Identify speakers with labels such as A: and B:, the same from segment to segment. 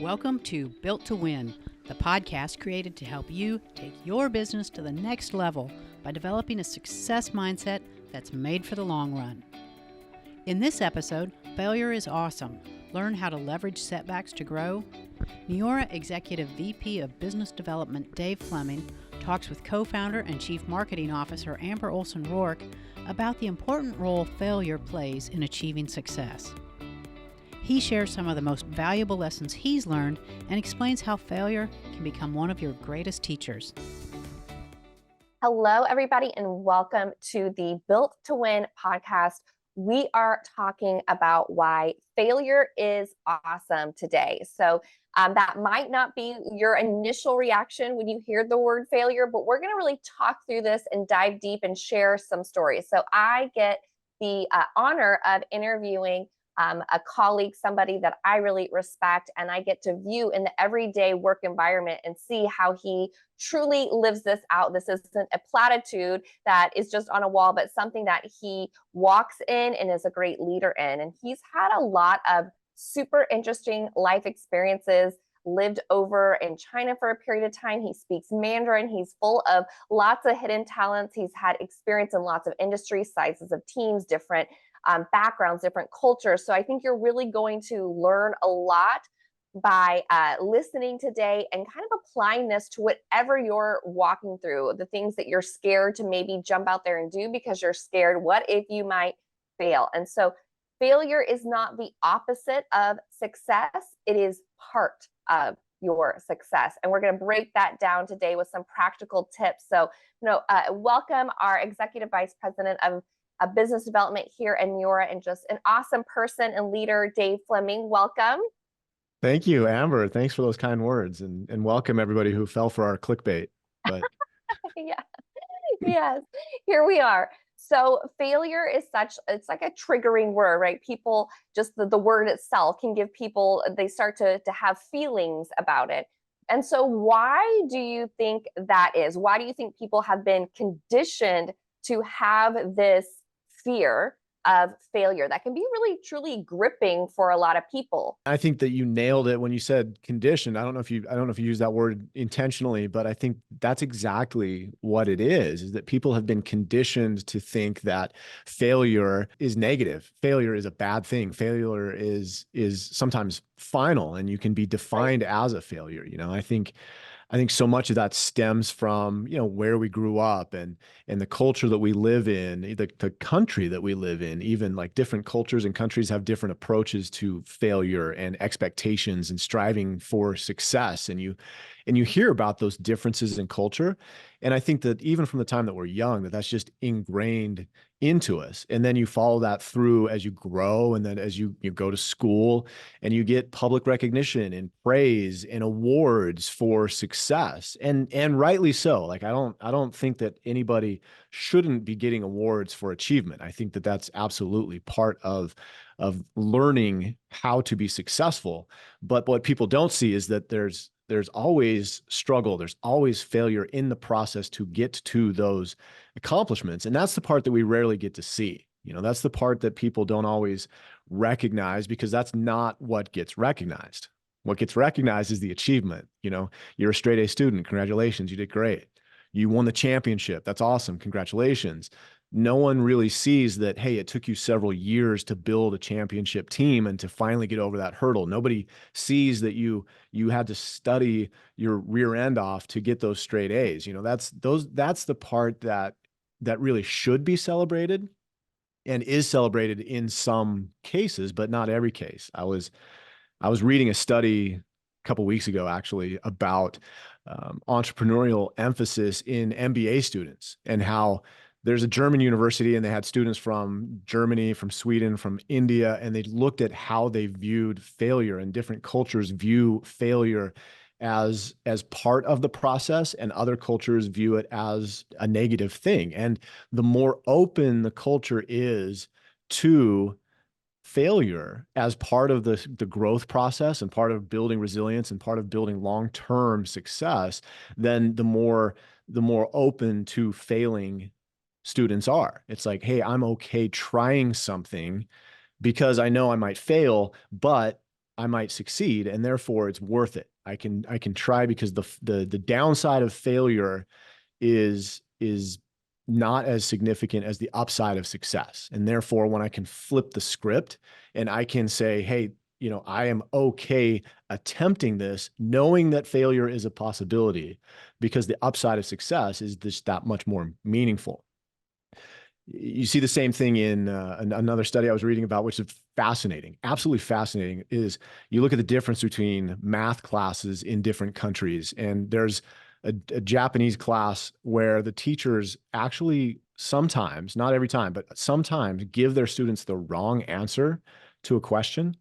A: Welcome to Built to Win, the podcast created to help you take your business to the next level by developing a success mindset that's made for the long run. In this episode, Failure is Awesome. Learn how to leverage setbacks to grow. Neora Executive VP of Business Development Dave Fleming talks with co-founder and Chief Marketing Officer Amber Olson Rourke about the important role failure plays in achieving success. He shares some of the most valuable lessons he's learned and explains how failure can become one of your greatest teachers.
B: Hello, everybody, and welcome to the Built to Win podcast. We are talking about why failure is awesome today. So that might not be your initial reaction when you hear the word failure, but we're going to really talk through this and dive deep and share some stories. So I get the honor of interviewing a colleague, somebody that I really respect, and I get to view in the everyday work environment and see how he truly lives this out. This isn't a platitude that is just on a wall, but something that he walks in and is a great leader in. And he's had a lot of super interesting life experiences, lived over in China for a period of time. He speaks Mandarin. He's full of lots of hidden talents. He's had experience in lots of industries, sizes of teams, different backgrounds, different cultures. So I think you're really going to learn a lot by listening today and kind of applying this to whatever you're walking through, the things that you're scared to maybe jump out there and do because you're scared. What if you might fail? And so failure is not the opposite of success. It is part of your success. And we're going to break that down today with some practical tips. So, welcome our Executive Vice President of Business Development here at Neora and just an awesome person and leader, Dave Fleming. Welcome.
C: Thank you, Amber. Thanks for those kind words, and welcome everybody who fell for our clickbait. But
B: yeah, yes, here we are. So failure is it's like a triggering word, right? People, just the word itself can give people, they start to have feelings about it. And so why do you think that is? Why do you think people have been conditioned to have this fear of failure that can be really truly gripping for a lot of people?
C: I think that you nailed it when you said conditioned. I don't know if you used that word intentionally, but I think that's exactly what it is that people have been conditioned to think that failure is negative. Failure is a bad thing. Failure is sometimes final, and you can be defined as a failure. I think so much of that stems from, where we grew up and the culture that we live in, the country that we live in. Even like different cultures and countries have different approaches to failure and expectations and striving for success. And you hear about those differences in culture. And I think that even from the time that we're young, that's just ingrained into us. And then you follow that through as you grow, and then as you go to school and you get public recognition and praise and awards for success, and rightly so. Like I don't think that anybody shouldn't be getting awards for achievement. I think that that's absolutely part of learning how to be successful. But what people don't see is that there's always struggle. There's always failure in the process to get to those accomplishments. And that's the part that we rarely get to see. That's the part that people don't always recognize, because that's not what gets recognized. What gets recognized is the achievement. You're a straight A student. Congratulations. You did great. You won the championship. That's awesome. Congratulations. No one really sees that, hey, it took you several years to build a championship team and to finally get over that hurdle. Nobody sees that you had to study your rear end off to get those straight A's. That's the part that really should be celebrated and is celebrated in some cases, but not every case. I was reading a study a couple of weeks ago, actually, about entrepreneurial emphasis in MBA students, and how there's a German university and they had students from Germany, from Sweden, from India, and they looked at how they viewed failure, and different cultures view failure as part of the process, and other cultures view it as a negative thing. And the more open the culture is to failure as part of the growth process and part of building resilience and part of building long-term success, then the more open to failing students are. It's like, hey, I'm okay trying something because I know I might fail, but I might succeed, and therefore it's worth it. I can try, because the downside of failure is not as significant as the upside of success. And therefore, when I can flip the script and I can say, hey, I am okay attempting this, knowing that failure is a possibility, because the upside of success is just that much more meaningful. You see the same thing in another study I was reading about, which is fascinating, absolutely fascinating, is you look at the difference between math classes in different countries. And there's a Japanese class where the teachers actually sometimes, not every time, but sometimes give their students the wrong answer to a question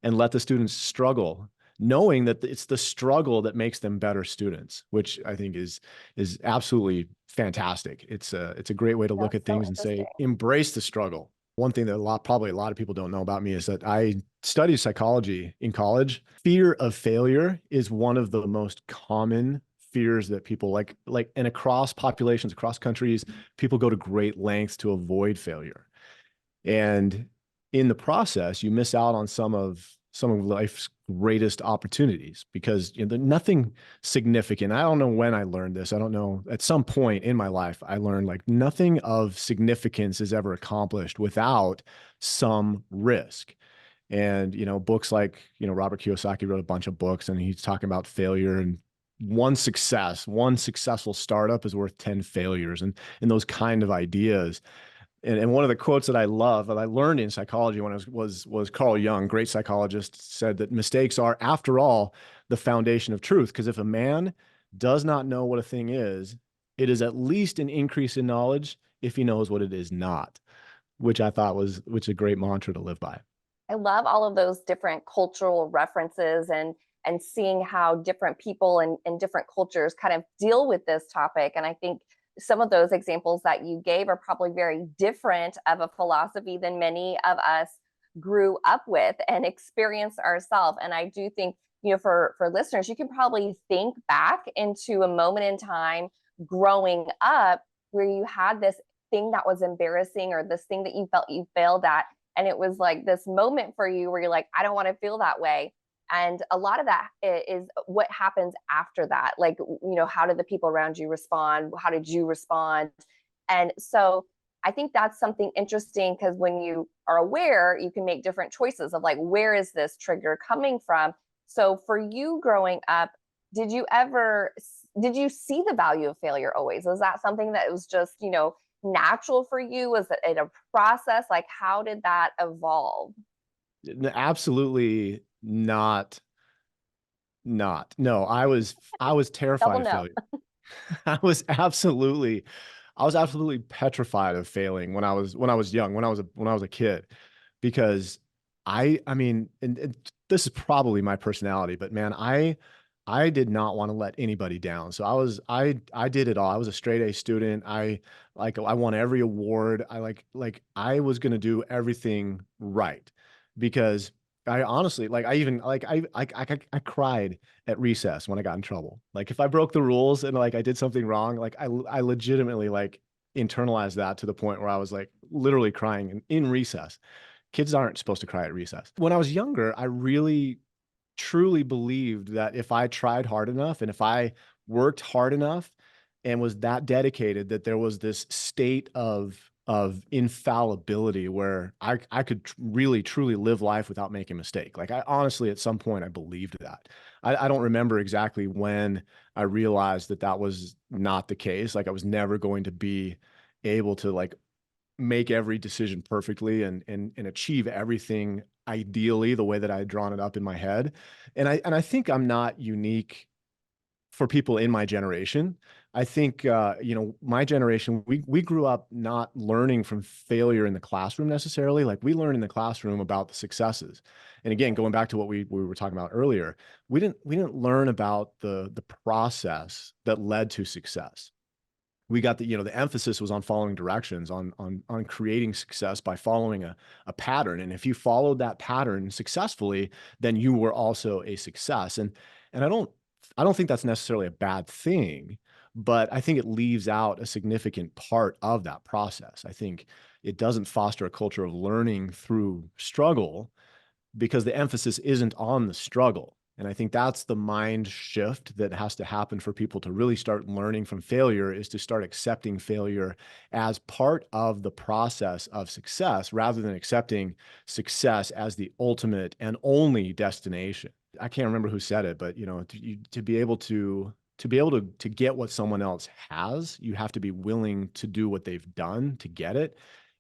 C: and let the students struggle, knowing that it's the struggle that makes them better students, which I think is absolutely fantastic. It's a great way to look
B: That's
C: at
B: so
C: things and
B: interesting.
C: say, embrace the struggle. One thing that probably a lot of people don't know about me is that I studied psychology in college. Fear of failure is one of the most common fears that people and across populations, across countries, people go to great lengths to avoid failure. And in the process, you miss out on some of life's greatest opportunities, because nothing significant. I don't know when I learned this. I don't know. At some point in my life, I learned like nothing of significance is ever accomplished without some risk. And, books like, Robert Kiyosaki wrote a bunch of books, and he's talking about failure, and one successful startup is worth 10 failures, and those kind of ideas. And one of the quotes that I love, that I learned in psychology when I was Carl Jung, great psychologist, said that mistakes are, after all, the foundation of truth. Because if a man does not know what a thing is, it is at least an increase in knowledge if he knows what it is not, which I thought which is a great mantra to live by.
B: I love all of those different cultural references and seeing how different people and different cultures kind of deal with this topic. And I think some of those examples that you gave are probably very different of a philosophy than many of us grew up with and experienced ourselves. And I do think, for listeners, you can probably think back into a moment in time growing up where you had this thing that was embarrassing, or this thing that you felt you failed at. And it was like this moment for you where you're like, I don't want to feel that way. And a lot of that is what happens after that. Like, how did the people around you respond? How did you respond? And so I think that's something interesting, because when you are aware, you can make different choices of like, where is this trigger coming from? So for you growing up, did you see the value of failure always? Was that something that was just, natural for you? Was it a process? Like, how did that evolve?
C: Absolutely not. No, I was terrified
B: Double
C: of
B: no.
C: failure. I was absolutely petrified of failing when I was young, when I was a kid, because I mean, and this is probably my personality, but man, I did not want to let anybody down. So I did it all. I was a straight A student. I won every award. I was going to do everything right, because I honestly, I cried at recess when I got in trouble. Like if I broke the rules and like I did something wrong, like I legitimately like internalized that to the point where I was like literally crying in recess. Kids aren't supposed to cry at recess. When I was younger, I really truly believed that if I tried hard enough and if I worked hard enough and was that dedicated, that there was this state of infallibility where I could really truly live life without making a mistake. Like I honestly, at some point, I believed that. I don't remember exactly when I realized that that was not the case. Like I was never going to be able to like make every decision perfectly and achieve everything ideally the way that I had drawn it up in my head. And I think I'm not unique for people in my generation. I think my generation, we grew up not learning from failure in the classroom necessarily. Like we learned in the classroom about the successes. And again, going back to what we were talking about earlier, we didn't learn about the process that led to success. We got the emphasis was on following directions, on creating success by following a pattern. And if you followed that pattern successfully, then you were also a success. And I don't think that's necessarily a bad thing, but I think it leaves out a significant part of that process. I think it doesn't foster a culture of learning through struggle. because the emphasis isn't on the struggle. And I think that's the mind shift that has to happen for people to really start learning from failure, is to start accepting failure as part of the process of success, rather than accepting success as the ultimate and only destination. I can't remember who said it, but to be able to get what someone else has, you have to be willing to do what they've done to get it.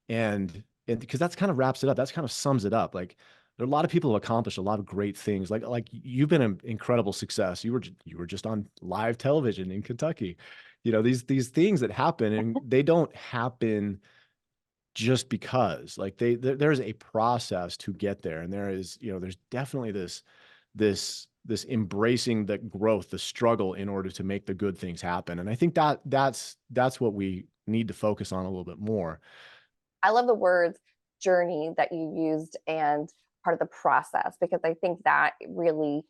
C: And because that's kind of wraps it up. That's kind of sums it up. Like, there are a lot of people who accomplish a lot of great things. Like you've been an incredible success. You were just on live television in Kentucky. These things that happen, and they don't happen just because. Like, there's a process to get there, and there's definitely this embracing the growth, the struggle, in order to make the good things happen. And I think that's what we need to focus on a little bit more.
B: I love the words journey that you used and part of the process, because I think that really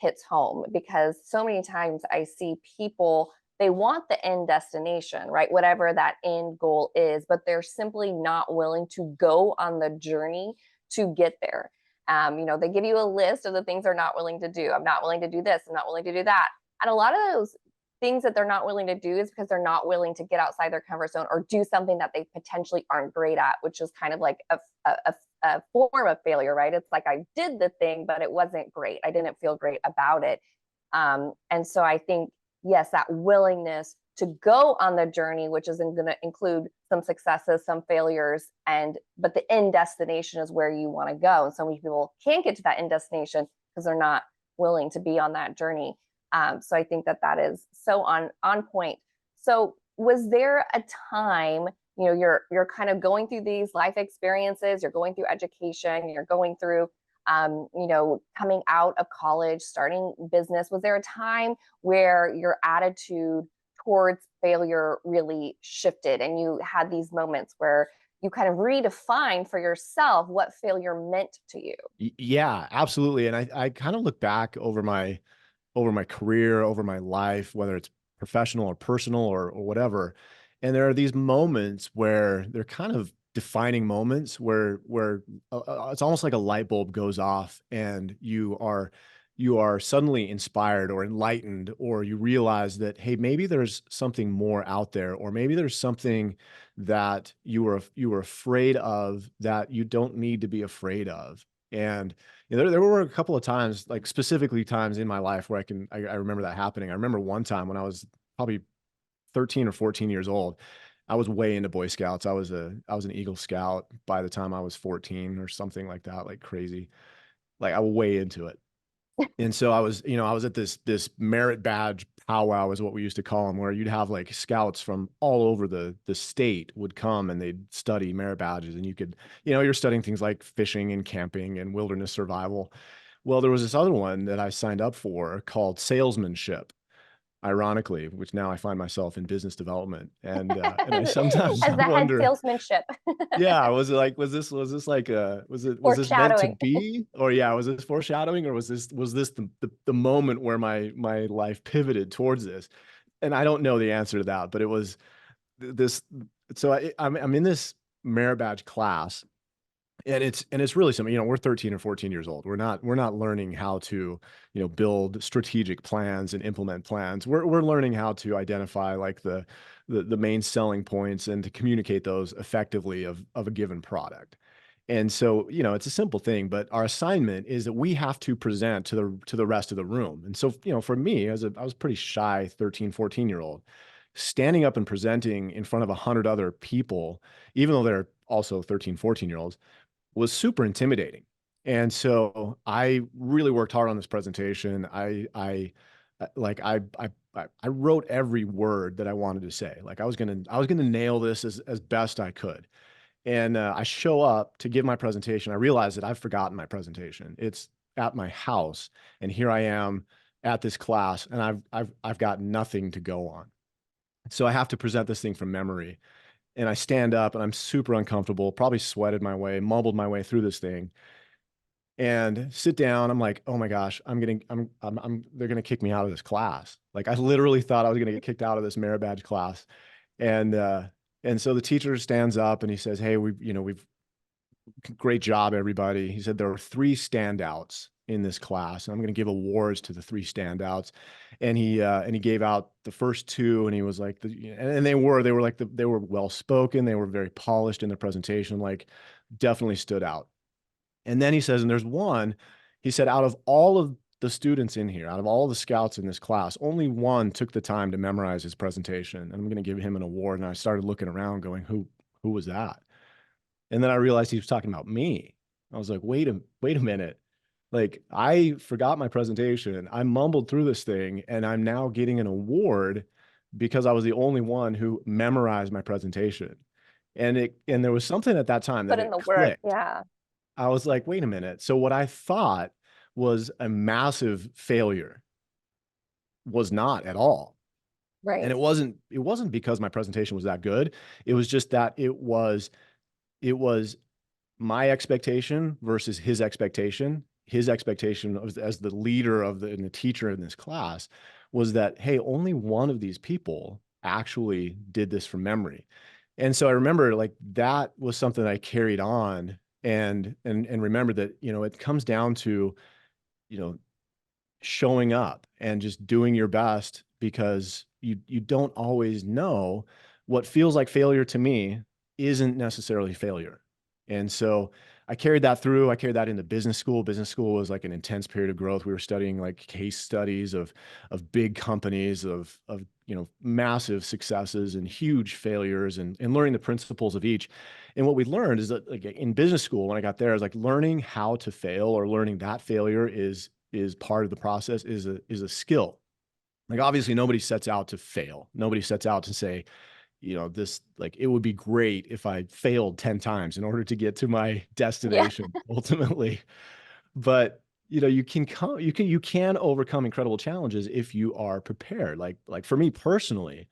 B: hits home, because so many times I see people, they want the end destination, right? Whatever that end goal is, but they're simply not willing to go on the journey to get there. They give you a list of the things they're not willing to do. I'm not willing to do this. I'm not willing to do that. And a lot of those things that they're not willing to do is because they're not willing to get outside their comfort zone or do something that they potentially aren't great at, which is kind of like a form of failure, right? It's like, I did the thing, but it wasn't great. I didn't feel great about it. And so I think, yes, that willingness to go on the journey, which is going to include some successes, some failures, but the end destination is where you want to go. And so many people can't get to that end destination because they're not willing to be on that journey. So I think that is so on point. So was there a time, you're kind of going through these life experiences, you're going through education, you're going through, coming out of college, starting business. Was there a time where your attitude towards failure really shifted and you had these moments where you kind of redefined for yourself what failure meant to you?
C: Yeah, absolutely. And I kind of look back over my career, over my life, whether it's professional or personal or whatever. And there are these moments where they're kind of defining moments where it's almost like a light bulb goes off, and you are suddenly inspired or enlightened, or you realize that, hey, maybe there's something more out there, or maybe there's something that you were afraid of that you don't need to be afraid of. And there were a couple of times, like specifically times in my life where I remember that happening. I remember one time when I was probably 13 or 14 years old. I was way into Boy Scouts. I was an Eagle Scout by the time I was 14 or something like that, like crazy. Like, I was way into it. And so I was at this merit badge powwow, is what we used to call them, where you'd have like scouts from all over the state would come and they'd study merit badges, and you could, you're studying things like fishing and camping and wilderness survival. Well, there was this other one that I signed up for called salesmanship, ironically, which now I find myself in business development. And I sometimes
B: As the head
C: wonder,
B: salesmanship.
C: yeah, was this like was this meant to be? Or yeah, was this foreshadowing, or was this the moment where my life pivoted towards this? And I don't know the answer to that, but it was this. So I'm in this merit badge class, and it's really something. We're 13 or 14 years old. We're not learning how to, build strategic plans and implement plans. We're learning how to identify like the main selling points and to communicate those effectively of a given product. And so, it's a simple thing, but our assignment is that we have to present to the rest of the room. And so, for me, I was pretty shy 13, 14-year-old, standing up and presenting in front of 100 other people, even though they're also 13, 14-year-olds, was super intimidating. And so I really worked hard on this presentation. I wrote every word that I wanted to say. Like, I was gonna nail this as best I could. And I show up to give my presentation. I realize that I've forgotten my presentation. It's at my house, and here I am at this class, and I've got nothing to go on. So I have to present this thing from memory. And I stand up, and I'm super uncomfortable, probably sweated my way, mumbled my way through this thing, and sit down. I'm like, oh my gosh, they're going to kick me out of this class. Like, I literally thought I was going to get kicked out of this merit badge class. And so the teacher stands up and he says, hey, we've great job, everybody. He said there were 3 standouts in this class, and I'm going to give awards to the 3 standouts. And he gave out the first 2, and he was like, and they were like they were well spoken, they were very polished in their presentation, like definitely stood out. And then he says, and there's one, he said, out of all of the students in here, out of all the scouts in this class, only one took the time to memorize his presentation. And I'm going to give him an award. And I started looking around going, who was that? And then I realized he was talking about me. I was like, wait a minute. Like, I forgot my presentation. I mumbled through this thing, and I'm now getting an award because I was the only one who memorized my presentation. And there was something at that time that
B: Put in
C: it
B: the work.
C: clicked.
B: Yeah.
C: I was like, wait a minute. So what I thought was a massive failure was not at all. And
B: Right.
C: it wasn't because my presentation was that good. It was just that it was my expectation versus his expectation. His expectation as the leader and the teacher in this class was that, hey, only one of these people actually did this from memory. And so I remember, like, that was something that I carried on, and remember that, it comes down to, you know, showing up and just doing your best, because you don't always know. What feels like failure to me isn't necessarily failure. And so I carried that through. I carried that into business school. Business school was like an intense period of growth. We were studying like case studies of big companies, of massive successes and huge failures, and learning the principles of each. And what we learned is that, like, in business school, when I got there, is like learning how to fail, or learning that failure is part of the process, is a skill. Like, obviously nobody sets out to fail. Nobody sets out to say, this, like, it would be great if I failed 10 times in order to get to my
B: Yeah.
C: destination ultimately. But, you can overcome incredible challenges if you are prepared. Like for me personally,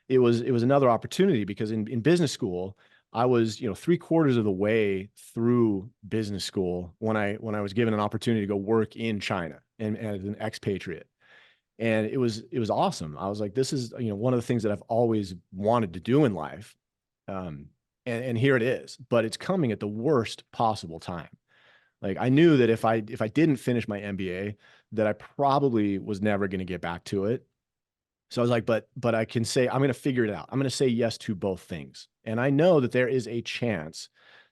C: it was another opportunity, because in business school, I was, 3/4 of the way through business school when I was given an opportunity to go work in China, and as an expatriate. And it was awesome. I was like, this is, one of the things that I've always wanted to do in life. And here it is, but it's coming at the worst possible time. Like, I knew that if I didn't finish my MBA, that I probably was never going to get back to it. So I was like, but I can say, I'm going to figure it out. I'm going to say yes to both things. And I know that there is a chance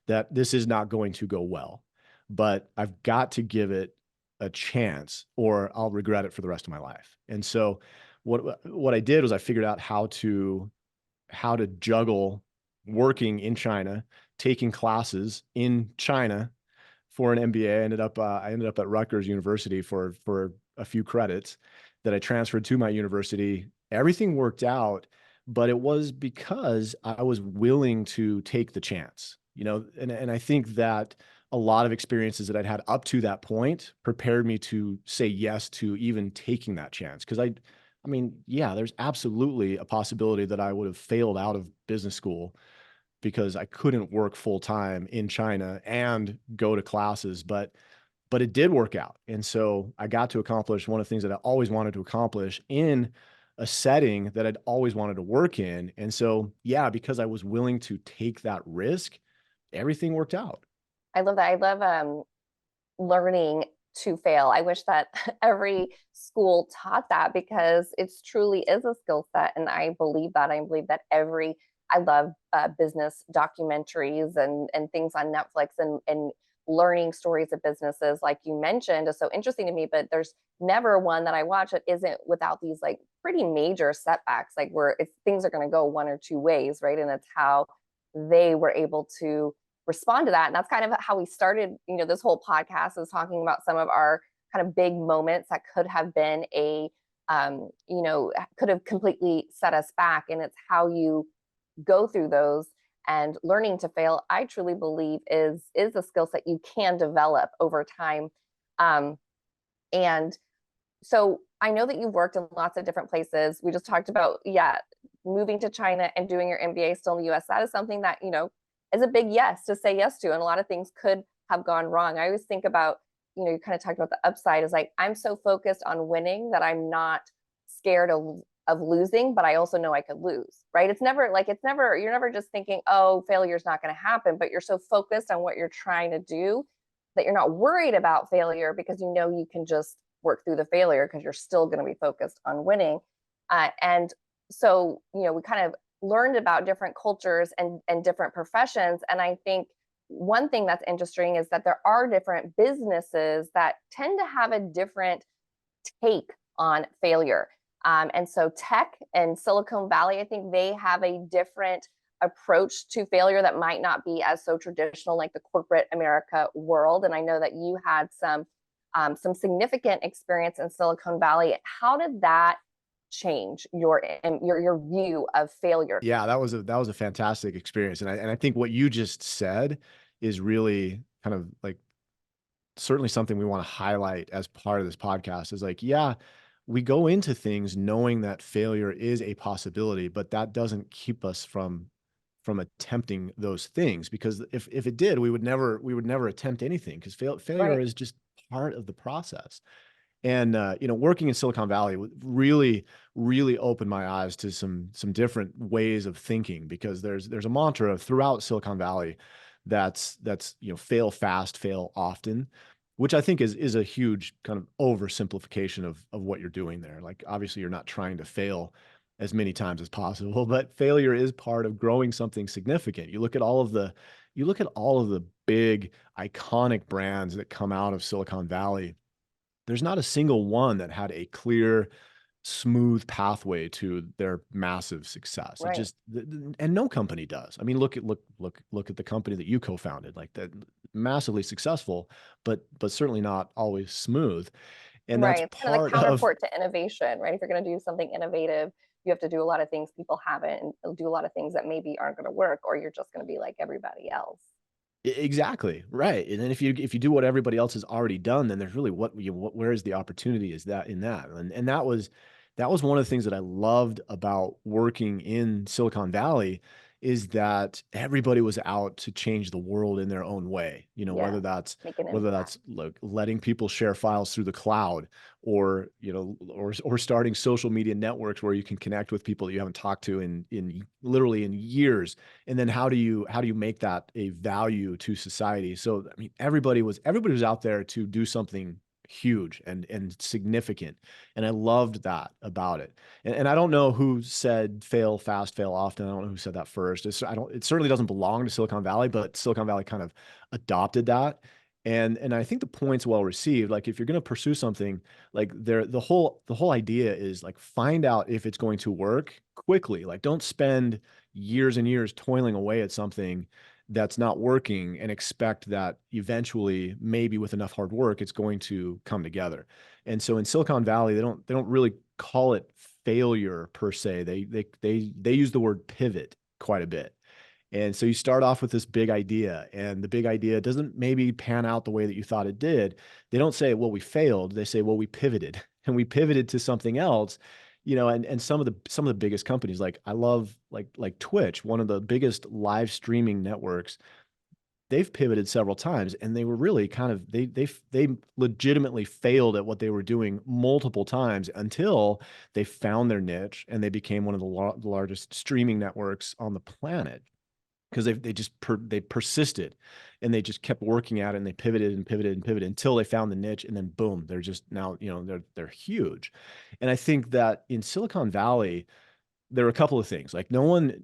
C: that this is not going to go well, but I've got to give it a chance, or I'll regret it for the rest of my life. And so what I did was I figured out how to juggle working in China, taking classes in China for an MBA. I ended up at Rutgers University for a few credits that I transferred to my university. Everything worked out, but it was because I was willing to take the chance, and I think that a lot of experiences that I'd had up to that point prepared me to say yes to even taking that chance. Because I mean, yeah, there's absolutely a possibility that I would have failed out of business school because I couldn't work full time in China and go to classes, but it did work out. And so I got to accomplish one of the things that I always wanted to accomplish in a setting that I'd always wanted to work in. And so, yeah, because I was willing to take that risk, everything worked out.
B: I love that. I love learning to fail. I wish that every school taught that, because it's truly is a skill set. And I believe that. I believe that I love business documentaries and things on Netflix, and learning stories of businesses, like you mentioned, is so interesting to me. But there's never one that I watch that isn't without these like pretty major setbacks, like where things are going to go one or two ways, right? And it's how they were able to respond to that. And that's kind of how we started, this whole podcast, is talking about some of our kind of big moments that could have been could have completely set us back. And it's how you go through those, and learning to fail, I truly believe is a skill set you can develop over time. And so I know that you've worked in lots of different places. We just talked about, moving to China and doing your MBA still in the US. That is something that, is a big yes to say yes to. And a lot of things could have gone wrong. I always think about, you kind of talked about the upside, is like, I'm so focused on winning that I'm not scared of of losing, but I also know I could lose, right? You're never just thinking, oh, failure's not going to happen, but you're so focused on what you're trying to do that you're not worried about failure because you know you can just work through the failure because you're still going to be focused on winning. And so, we kind of learned about different cultures and different professions. And I think one thing that's interesting is that there are different businesses that tend to have a different take on failure. And so tech and Silicon Valley, I think they have a different approach to failure that might not be as so traditional like the corporate America world. And I know that you had some significant experience in Silicon Valley. How did that change your view of failure?
C: Yeah, that was a fantastic experience. And I think what you just said is really kind of like certainly something we want to highlight as part of this podcast is like, yeah, we go into things knowing that failure is a possibility, but that doesn't keep us from attempting those things, because if it did, we would never attempt anything, because failure
B: Right.
C: is just part of the process. And working in Silicon Valley really, really opened my eyes to some different ways of thinking, because there's a mantra throughout Silicon Valley that's fail fast, fail often, which I think is a huge kind of oversimplification of what you're doing there. Like, obviously, you're not trying to fail as many times as possible, but failure is part of growing something significant. You look at all of the big iconic brands that come out of Silicon Valley. There's not a single one that had a clear, smooth pathway to their massive success. It
B: Right.
C: just, and no company does. I mean, look at the company that you co-founded, like that, massively successful, but certainly not always smooth. And that's
B: Right. It's kind of the
C: part of,
B: counterpart to innovation, right? If you're going to do something innovative, you have to do a lot of things people haven't and do a lot of things that maybe aren't going to work, or you're just going to be like everybody else.
C: exactly right. And then if you do what everybody else has already done, then there's really where is the opportunity is that in that. And that was one of the things that I loved about working in Silicon Valley, is that everybody was out to change the world in their own way.
B: Yeah. Make an
C: Whether
B: impact.
C: that's like letting people share files through the cloud, or or starting social media networks where you can connect with people that you haven't talked to in literally in years. And then how do you make that a value to society? So I mean, everybody was out there to do something huge and significant, and I loved that about it. And I don't know who said fail fast, fail often. I don't know who said that first. It certainly doesn't belong to Silicon Valley, but Silicon Valley kind of adopted that. And I think the point's well received. Like, if you're going to pursue something, like, the whole idea is like, find out if it's going to work quickly. Like, don't spend years and years toiling away at something that's not working and expect that eventually, maybe with enough hard work, it's going to come together. And so in Silicon Valley, they don't really call it failure per se. They use the word pivot quite a bit. And so you start off with this big idea, and the big idea doesn't maybe pan out the way that you thought it did. They don't say, well, we failed. They say, well, we pivoted and we pivoted to something else. And some of the biggest companies, like, I love, like Twitch, one of the biggest live streaming networks. They've pivoted several times, and they were really kind of, they legitimately failed at what they were doing multiple times until they found their niche and they became one of the largest streaming networks on the planet, because they persisted, and they just kept working at it, and they pivoted and pivoted and pivoted until they found the niche, and then boom, they're just now, they're huge. And I think that in Silicon Valley, there are a couple of things. Like, no one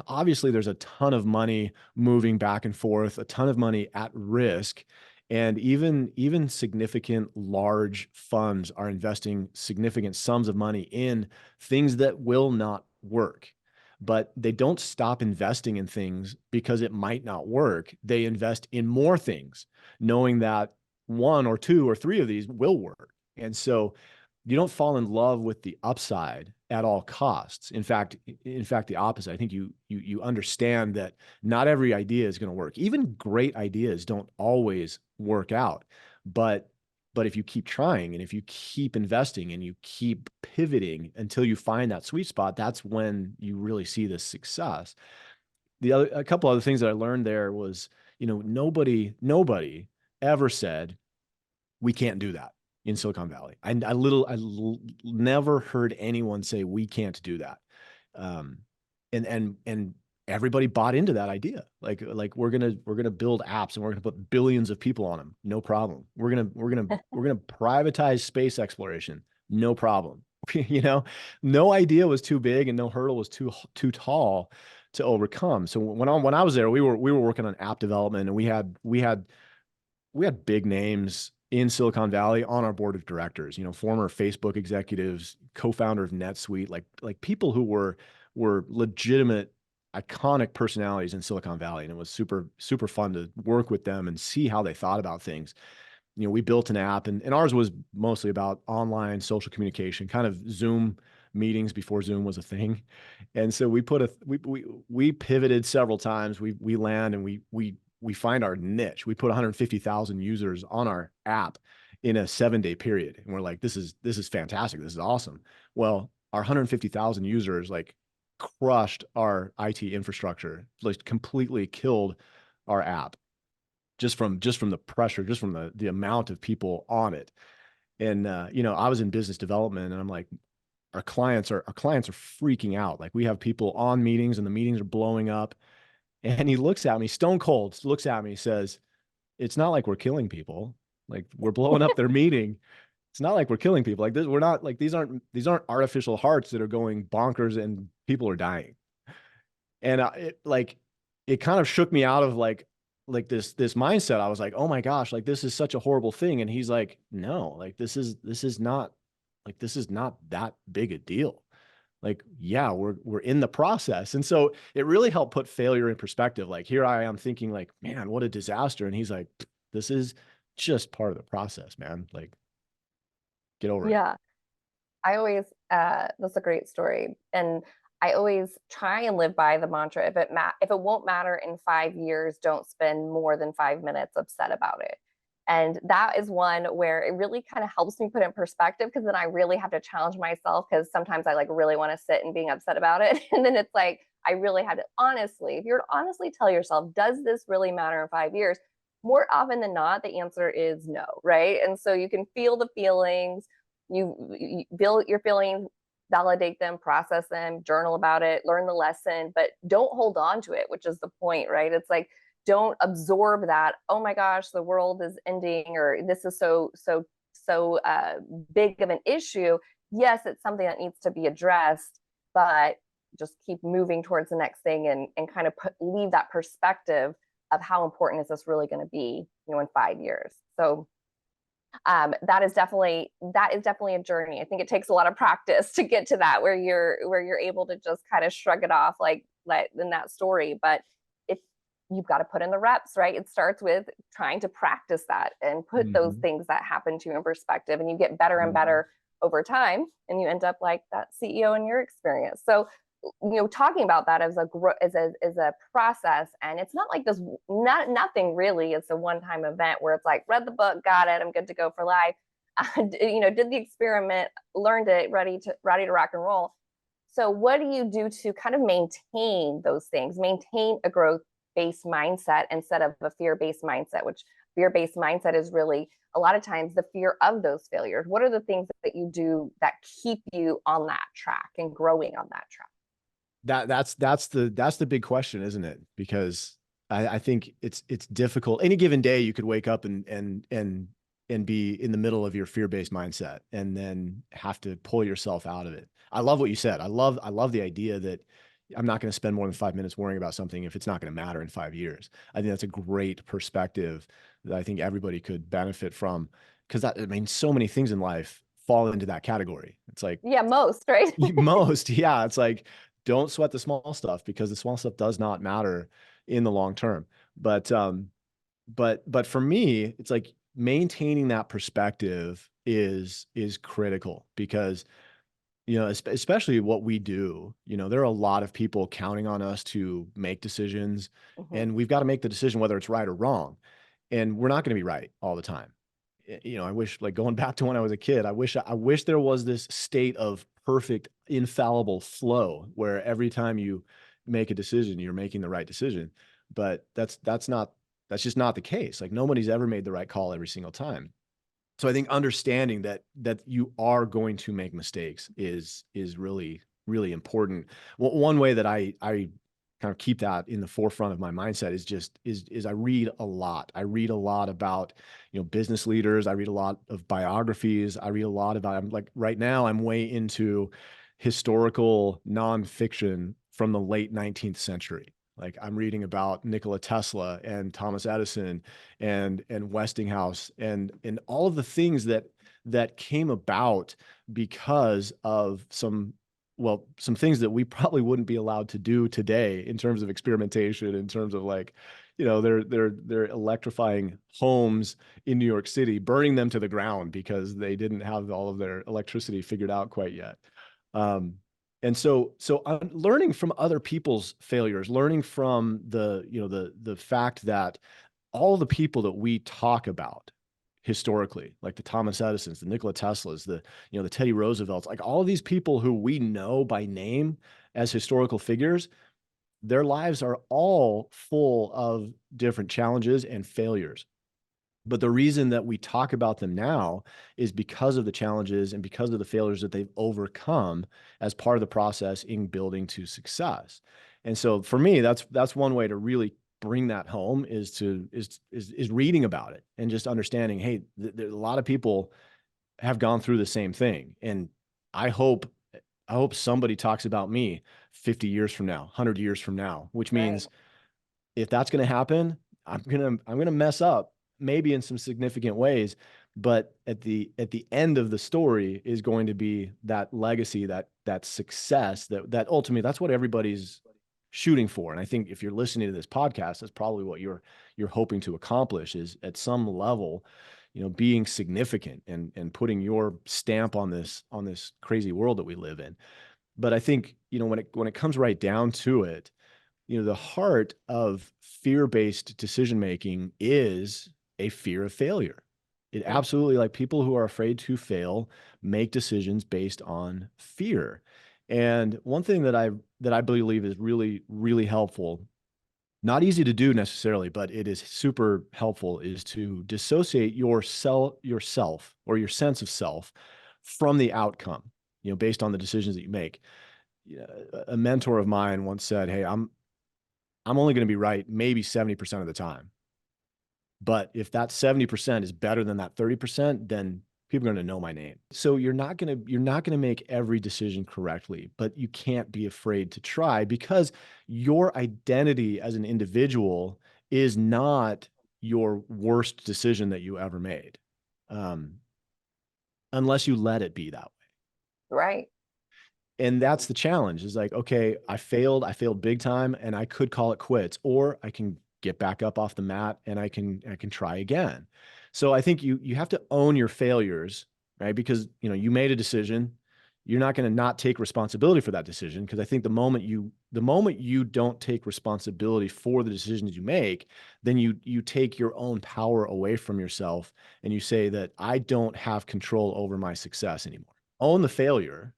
C: obviously there's a ton of money moving back and forth, a ton of money at risk. And even significant large funds are investing significant sums of money in things that will not work. But they don't stop investing in things because it might not work. They invest in more things, knowing that one or two or three of these will work. And so you don't fall in love with the upside at all costs. In fact, the opposite. I think you understand that not every idea is going to work. Even great ideas don't always work out. But if you keep trying, and if you keep investing, and you keep pivoting until you find that sweet spot, that's when you really see the success. A couple other things that I learned there was, nobody ever said we can't do that. in Silicon Valley. Never heard anyone say we can't do that. And everybody bought into that idea. Like we're gonna build apps and we're gonna put billions of people on them. No problem. We're gonna privatize space exploration. No problem. No idea was too big and no hurdle was too tall to overcome. So when I was there, we were working on app development, and we had big names in Silicon Valley on our board of directors, former Facebook executives, co-founder of NetSuite, like people who were legitimate, iconic personalities in Silicon Valley. And it was super, super fun to work with them and see how they thought about things. We built an app, and ours was mostly about online social communication, kind of Zoom meetings before Zoom was a thing. And so we pivoted several times. We land and we find our niche. We put 150,000 users on our app in a 7-day period. And we're like, this is fantastic. This is awesome. Well, our 150,000 users like crushed our IT infrastructure, like completely killed our app just from the pressure, just from the amount of people on it. And, I was in business development, and I'm like, our clients are freaking out. Like, we have people on meetings and the meetings are blowing up. And he looks at me, stone cold, looks at me, says, it's not like we're killing people. Like, we're blowing up their meeting. It's not like we're killing people. Like this, we're not like, these aren't artificial hearts that are going bonkers and people are dying. And it kind of shook me out of like this mindset. I was like, oh my gosh, like this is such a horrible thing. And he's like, no, like this is not that big a deal. Like, yeah, we're in the process. And so it really helped put failure in perspective. Like, here I am thinking like, man, what a disaster. And he's like, this is just part of the process, man. Like, get over it.
B: Yeah. I always, that's a great story. And I always try and live by the mantra, if it won't matter in 5 years, don't spend more than 5 minutes upset about it. And that is one where it really kind of helps me put in perspective, because then I really have to challenge myself, because sometimes I like really want to sit and being upset about it. And then it's like, I really had to honestly, if you're to honestly tell yourself, does this really matter in 5 years? More often than not, the answer is no, right? And so you can feel the feelings, you feel your feelings, validate them, process them, journal about it, learn the lesson, but don't hold on to it, which is the point, right? It's like, don't absorb that, oh my gosh, the world is ending, or this is so big of an issue. Yes, it's something that needs to be addressed, but just keep moving towards the next thing, and kind of leave that perspective of how important is this really going to be, in 5 years. So that is definitely a journey. I think it takes a lot of practice to get to that, where you're able to just kind of shrug it off like in that story. But you've got to put in the reps, right? It starts with trying to practice that and put those things that happen to you in perspective, and you get better and better over time, and you end up like that CEO in your experience. So, talking about that as a process, and it's not like this, nothing really. It's a one-time event where it's like, read the book, got it, I'm good to go for life. Did the experiment, learned it, ready to rock and roll. So what do you do to kind of maintain those things, maintain a growth-based mindset instead of a fear-based mindset, which fear-based mindset is really a lot of times the fear of those failures? What are the things that you do that keep you on that track and growing on that track?
C: That's the big question, isn't it? Because I think it's difficult. Any given day you could wake up and be in the middle of your fear-based mindset and then have to pull yourself out of it. I love what you said. I love the idea that I'm not going to spend more than 5 minutes worrying about something if it's not going to matter in 5 years. I think that's a great perspective that I think everybody could benefit from, because so many things in life fall into that category. It's like,
B: yeah, most, right?
C: most, yeah. It's like, don't sweat the small stuff, because the small stuff does not matter in the long term. But for me, it's like maintaining that perspective is critical, because especially what we do, there are a lot of people counting on us to make decisions, and we've got to make the decision whether it's right or wrong. And we're not going to be right all the time. I wish, like, going back to when I was a kid, I wish there was this state of perfect, infallible flow where every time you make a decision, you're making the right decision. But that's just not the case. Like, nobody's ever made the right call every single time. So I think understanding that you are going to make mistakes is really, really important. Well, one way that I kind of keep that in the forefront of my mindset is I read a lot. I read a lot about, business leaders. I read a lot of biographies. I read a lot about, I'm like right now I'm way into historical nonfiction from the late 19th century. Like I'm reading about Nikola Tesla and Thomas Edison and Westinghouse and all of the things that came about because of some things that we probably wouldn't be allowed to do today in terms of experimentation, in terms of like, they're electrifying homes in New York City, burning them to the ground because they didn't have all of their electricity figured out quite yet. And so I'm learning from other people's failures, learning from the fact that all the people that we talk about historically, like the Thomas Edisons, the Nikola Teslas, the Teddy Roosevelts, like all of these people who we know by name as historical figures, their lives are all full of different challenges and failures. But the reason that we talk about them now is because of the challenges and because of the failures that they've overcome as part of the process in building to success. And so for me, that's one way to really bring that home is reading about it and just understanding, hey, a lot of people have gone through the same thing. And I hope somebody talks about me 50 years from now, 100 years from now, which means if that's going to happen, I'm going to mess up maybe in some significant ways, but at the end of the story is going to be that legacy, that success, that ultimately that's what everybody's shooting for. And I think if you're listening to this podcast, that's probably what you're hoping to accomplish, is at some level, being significant and putting your stamp on this crazy world that we live in. But I think, when it comes right down to it, the heart of fear-based decision-making is a fear of failure. It absolutely, like, people who are afraid to fail make decisions based on fear. And one thing that I believe is really, really helpful, not easy to do necessarily, but it is super helpful, is to dissociate yourself or your sense of self from the outcome, based on the decisions that you make. A mentor of mine once said, "Hey, I'm only going to be right maybe 70% of the time. But if that 70% is better than that 30%, then people are going to know my name." So you're not going to make every decision correctly, but you can't be afraid to try, because your identity as an individual is not your worst decision that you ever made. Unless you let it be that way.
B: Right.
C: And that's the challenge, is like, okay, I failed big time, and I could call it quits, or I can get back up off the mat and I can try again. So I think you have to own your failures, right? Because, you made a decision. You're not going to not take responsibility for that decision, because I think the moment you don't take responsibility for the decisions you make, then you take your own power away from yourself, and you say that I don't have control over my success anymore. Own the failure,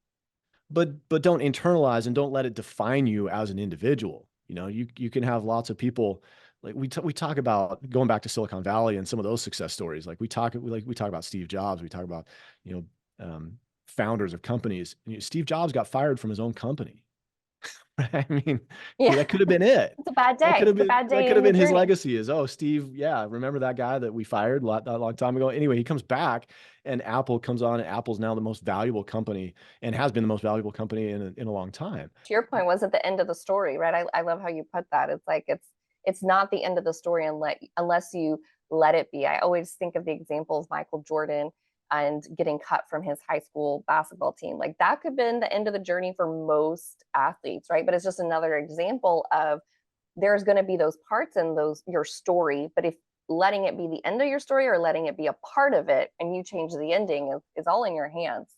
C: but don't internalize and don't let it define you as an individual. You can have lots of people, like we talk about going back to Silicon Valley and some of those success stories. Like we talk about Steve Jobs. We talk about, founders of companies. Steve Jobs got fired from his own company. I mean,
B: Yeah.
C: that could have been it.
B: It's a bad day.
C: That could have
B: It's a
C: been,
B: bad day
C: that could have
B: in the
C: been his
B: journey.
C: legacy, is, oh, Steve, yeah, remember that guy that we fired a long time ago? Anyway, he comes back and Apple comes on, and Apple's now the most valuable company, and has been the most valuable company in a long time.
B: To your point, was at the end of the story, right? I love how you put that. It's like it's not the end of the story unless you let it be. I always think of the example of Michael Jordan and getting cut from his high school basketball team. Like that could have been the end of the journey for most athletes, right? But it's just another example of there's going to be those parts in your story, but if letting it be the end of your story or letting it be a part of it and you change the ending is all in your hands.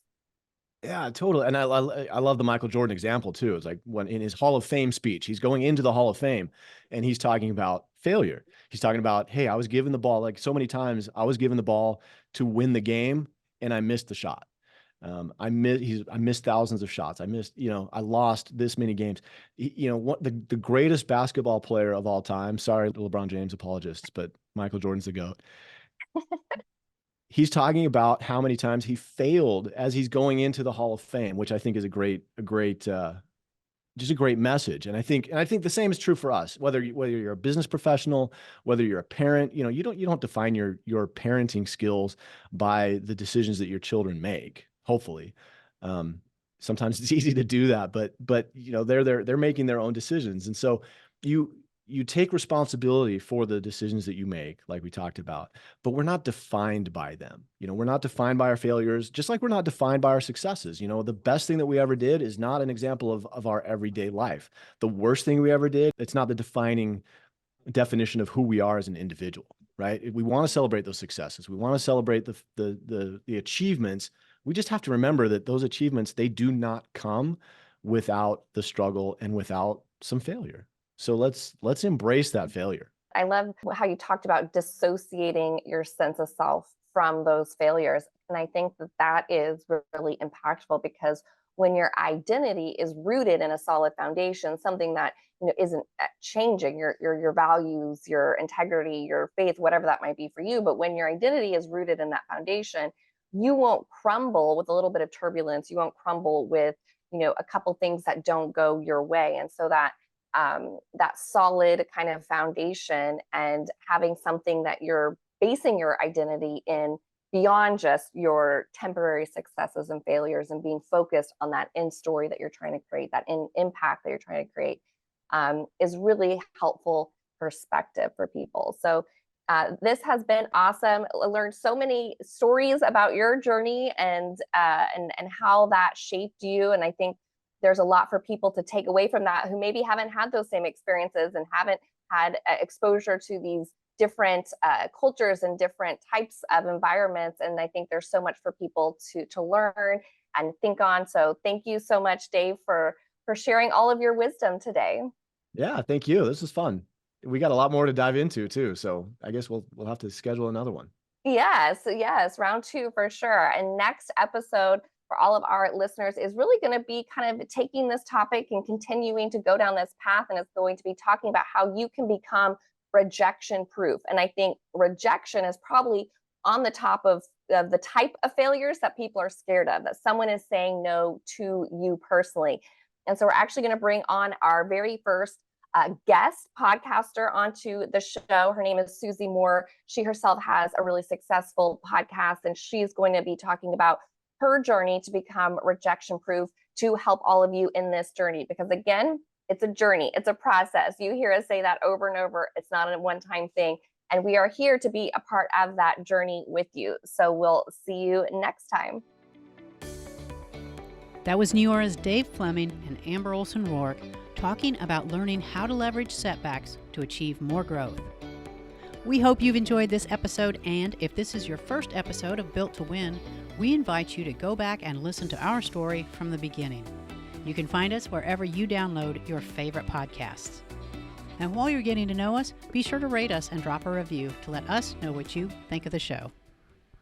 C: Yeah, totally. And I love the Michael Jordan example too. It's like when in his Hall of Fame speech, he's going into the Hall of Fame and he's talking about failure. He's talking about, hey, I was given the ball, like so many times I was given the ball to win the game and I missed the shot. I missed thousands of shots. I lost this many games. What the greatest basketball player of all time, sorry, LeBron James apologists, but Michael Jordan's the GOAT. he's talking about how many times he failed as he's going into the Hall of Fame, which I think is just a great message. And I think the same is true for us, whether you're a business professional, whether you're a parent, you don't define your parenting skills by the decisions that your children make, hopefully. Sometimes it's easy to do that, but they're making their own decisions. And so you take responsibility for the decisions that you make, like we talked about, but we're not defined by them. We're not defined by our failures, just like we're not defined by our successes. The best thing that we ever did is not an example of our everyday life. The worst thing we ever did, it's not the defining definition of who we are as an individual, right? We want to celebrate those successes. We want to celebrate the achievements. We just have to remember that those achievements, they do not come without the struggle and without some failure. So let's embrace that failure.
B: I love how you talked about dissociating your sense of self from those failures. And I think that is really impactful, because when your identity is rooted in a solid foundation, something that isn't changing, your values, your integrity, your faith, whatever that might be for you. But when your identity is rooted in that foundation, you won't crumble with a little bit of turbulence. You won't crumble with a couple things that don't go your way. And so that solid kind of foundation, and having something that you're basing your identity in beyond just your temporary successes and failures, and being focused on that end story that you're trying to create, that impact that you're trying to create, is really helpful perspective for people. So this has been awesome. I learned so many stories about your journey and how that shaped you. And I think there's a lot for people to take away from that, who maybe haven't had those same experiences and haven't had exposure to these different cultures and different types of environments. And I think there's so much for people to learn and think on. So thank you so much, Dave, for sharing all of your wisdom today.
C: Yeah, thank you. This is fun. We got a lot more to dive into too. So I guess we'll have to schedule another one.
B: Yes, round 2 for sure. And next episode for all of our listeners is really going to be kind of taking this topic and continuing to go down this path. And it's going to be talking about how you can become rejection proof. And I think rejection is probably on the top of the type of failures that people are scared of, that someone is saying no to you personally. And so we're actually going to bring on our very first guest podcaster onto the show. Her name is Susie Moore. She herself has a really successful podcast, and she's going to be talking about her journey to become rejection proof, to help all of you in this journey. Because again, it's a journey, it's a process. You hear us say that over and over. It's not a one-time thing. And we are here to be a part of that journey with you. So we'll see you next time.
A: That was Neora's Dave Fleming and Amber Olson Rourke talking about learning how to leverage setbacks to achieve more growth. We hope you've enjoyed this episode, and if this is your first episode of Built to Win, we invite you to go back and listen to our story from the beginning. You can find us wherever you download your favorite podcasts. And while you're getting to know us, be sure to rate us and drop a review to let us know what you think of the show.